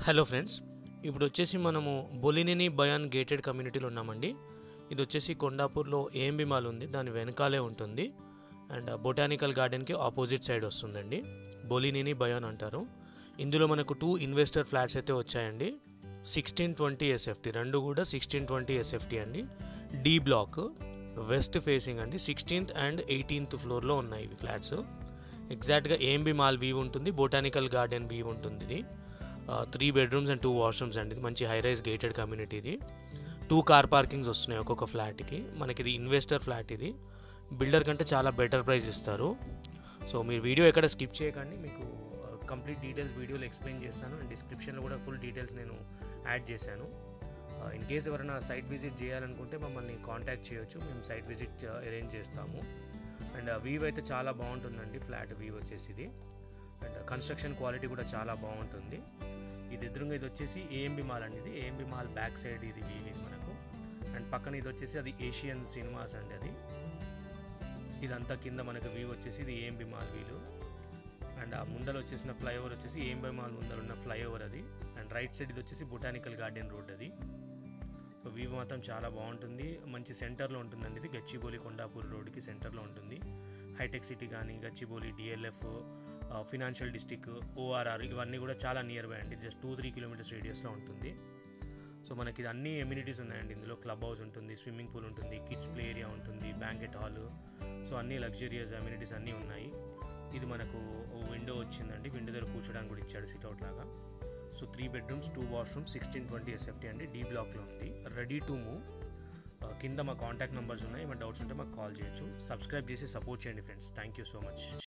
Hello friends, ఇప్పుడు వచ్చేసి మనము బొలినేని బయాన్ గేటెడ్ కమ్యూనిటీలో ఉన్నామండి. ఇది వచ్చేసి కొండాపూర్లో ఏఎంబి మాల్ ఉంది, దాని వెనకాలే ఉంటుంది. అండ్ బొటానికల్ గార్డెన్కి ఆపోజిట్ సైడ్ వస్తుందండి. బొలినేని బయాన్ అంటారు. ఇందులో మనకు 2 ఇన్వెస్టర్ ఫ్లాట్స్ అయితే వచ్చాయండి. 1620 SFT, రెండు కూడా 1620 SFT అండి. డి బ్లాక్, వెస్ట్ ఫేసింగ్ అండి. 16th అండ్ 18th ఫ్లోర్లో ఉన్నాయి ఇవి ఫ్లాట్స్. ఎగ్జాక్ట్గా ఏఎంబి మాల్ వ్యూ ఉంటుంది, బొటానికల్ గార్డెన్ వ్యూ ఉంటుంది. ఇది 3 bedrooms and 2 washrooms అండి. ఇది మంచి హై రైజ్ గేటెడ్ కమ్యూనిటీ. ఇది 2 కార్ పార్కింగ్స్ వస్తున్నాయి ఒక్కొక్క ఫ్లాట్కి. మనకి ఇది ఇన్వెస్టర్ ఫ్లాట్. ఇది బిల్డర్ కంటే చాలా బెటర్ ప్రైస్ ఇస్తారు. సో మీరు వీడియో ఎక్కడ స్కిప్ చేయకండి, మీకు కంప్లీట్ డీటెయిల్స్ వీడియోలో ఎక్స్ప్లెయిన్ చేస్తాను. అండ్ డిస్క్రిప్షన్లో కూడా ఫుల్ డీటెయిల్స్ నేను యాడ్ చేశాను. ఇన్ కేస్ ఎవరైనా సైట్ విజిట్ చేయాలనుకుంటే మమ్మల్ని కాంటాక్ట్ చేయొచ్చు, మేము సైట్ విజిట్ అరేంజ్ చేస్తాము. అండ్ వ్యూ అయితే చాలా బాగుంటుందండి, ఫ్లాట్ వ్యూ వచ్చేసి ఇది. అండ్ కన్స్ట్రక్షన్ క్వాలిటీ కూడా చాలా బాగుంటుంది. ఇది ఎదురుగా ఇది వచ్చేసి ఏఎంబి మాల్ అండి. ఇది ఏఎంబి మాల్ బ్యాక్ సైడ్ ఇది వ్యూ ఇది మనకు. అండ్ పక్కన ఇది వచ్చేసి అది ఏషియన్ సినిమాస్ అండి. అది ఇదంతా కింద మనకు వ్యూ వచ్చేసి ఇది ఏఎంబి మాల్ వ్యూ. అండ్ ఆ ముందర వచ్చేసిన ఫ్లైఓవర్ వచ్చేసి ఏఎంబి మాల్ ముందర ఉన్న ఫ్లైఓవర్ అది. అండ్ రైట్ సైడ్ ఇది వచ్చేసి బొటానికల్ గార్డెన్ రోడ్ అది. వ్యూ మాత్రం చాలా బాగుంటుంది, మంచి సెంటర్లో ఉంటుందండి. ఇది గచ్చిబౌలి కొండాపూర్ రోడ్కి సెంటర్లో ఉంటుంది. హైటెక్ సిటీ కానీ Gachibowli, DLF, financial district, ORR ఇవన్నీ కూడా చాలా నియర్ బై అండి. జస్ట్ 2-3 kilometers రేడియస్లో ఉంటుంది. సో మనకి ఇది అన్ని ఎమ్యూనిటీస్ ఉన్నాయండి. ఇందులో క్లబ్ హౌస్ ఉంటుంది, స్విమ్మింగ్ పూల్ ఉంటుంది, కిడ్స్ ప్లే ఏరియా ఉంటుంది, బ్యాంకెట్ హాల్. సో అన్ని లగ్జరియస్ ఎమ్యూనిటీస్ అన్నీ ఉన్నాయి. ఇది మనకు విండో వచ్చిందండి, విండో దగ్గర కూర్చోడానికి కూడా ఇచ్చాడు సిట్అవుట్ లాగా. సో 3 bedrooms 2 washrooms 1620 SFT అండి. డి బ్లాక్లో ఉంది, రెడీ టు మూవ్. కింద మా కాంటాక్ట్ నెంబర్స్ ఉన్నాయి, ఏమైనా డౌట్స్ ఉంటే మాకు కాల్ చేయొచ్చు. సబ్స్క్రైబ్ చేసి సపోర్ట్ చేయండి friends. Thank you so much.